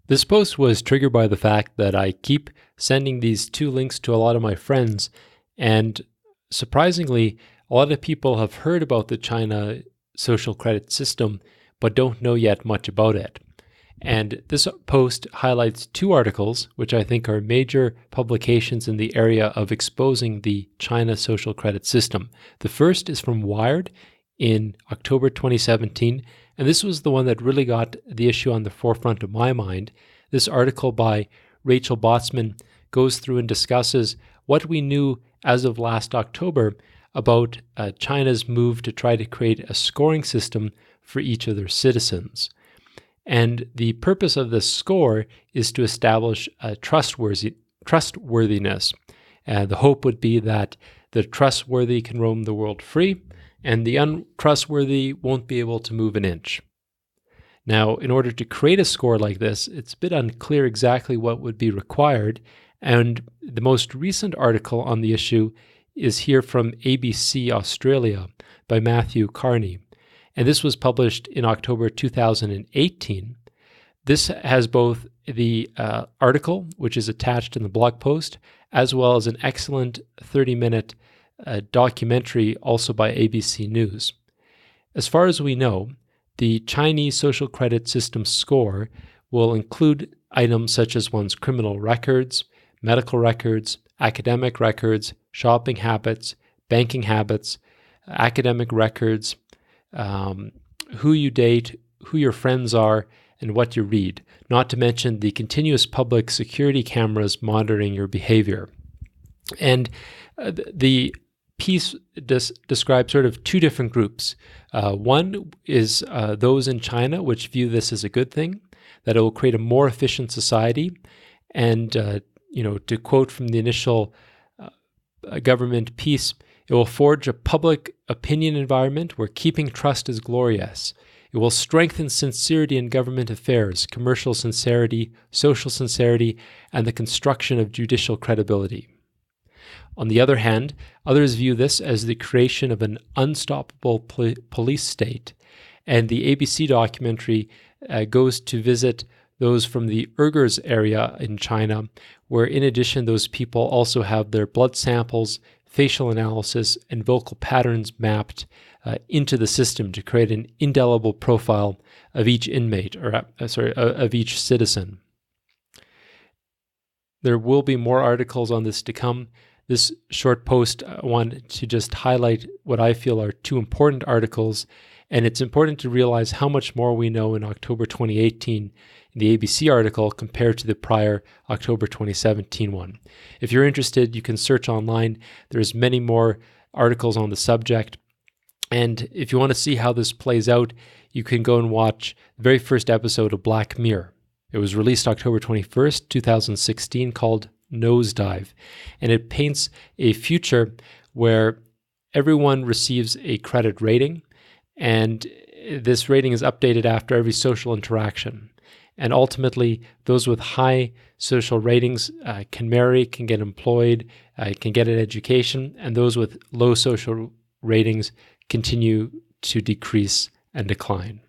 This post was triggered by the fact that I keep sending these two links to a lot of my friends, and surprisingly, a lot of people have heard about the China social credit system, but don't know yet much about it. And this post highlights two articles, which I think are major publications in the area of exposing the China social credit system. The first is from Wired in October 2017, and this was the one that really got the issue on the forefront of my mind. This article by Rachel Botsman goes through and discusses what we knew as of last October about China's move to try to create a scoring system for each of their citizens. And the purpose of this score is to establish trustworthiness. The hope would be that the trustworthy can roam the world free, and the untrustworthy won't be able to move an inch. Now, in order to create a score like this, it's a bit unclear exactly what would be required, and the most recent article on the issue is here from ABC Australia by Matthew Carney, and this was published in October 2018. This has both the article, which is attached in the blog post, as well as an excellent 30-minute documentary also by ABC News. As far as we know, the Chinese social credit system score will include items such as one's criminal records, medical records, academic records, shopping habits, banking habits, academic records, who you date, who your friends are, and what you read, not to mention the continuous public security cameras monitoring your behavior. And the piece describes sort of two different groups. One is those in China, which view this as a good thing, that it will create a more efficient society. And, to quote from the initial government piece, it will forge a public opinion environment where keeping trust is glorious. It will strengthen sincerity in government affairs, commercial sincerity, social sincerity, and the construction of judicial credibility. On the other hand, others view this as the creation of an unstoppable police state, and the ABC documentary goes to visit those from the Uyghurs area in China, where in addition those people also have their blood samples, facial analysis, and vocal patterns mapped into the system to create an indelible profile of each inmate, of each citizen. There will be more articles on this to come. This short post, I want to just highlight what I feel are two important articles, and it's important to realize how much more we know in October 2018 in the ABC article compared to the prior October 2017 one. If you're interested, you can search online. There's many more articles on the subject, and if you want to see how this plays out, you can go and watch the very first episode of Black Mirror. It was released October 21st, 2016, called Nosedive, and it paints a future where everyone receives a credit rating, and this rating is updated after every social interaction. And ultimately, those with high social ratings can marry, can get employed, can get an education, and those with low social ratings continue to decrease and decline.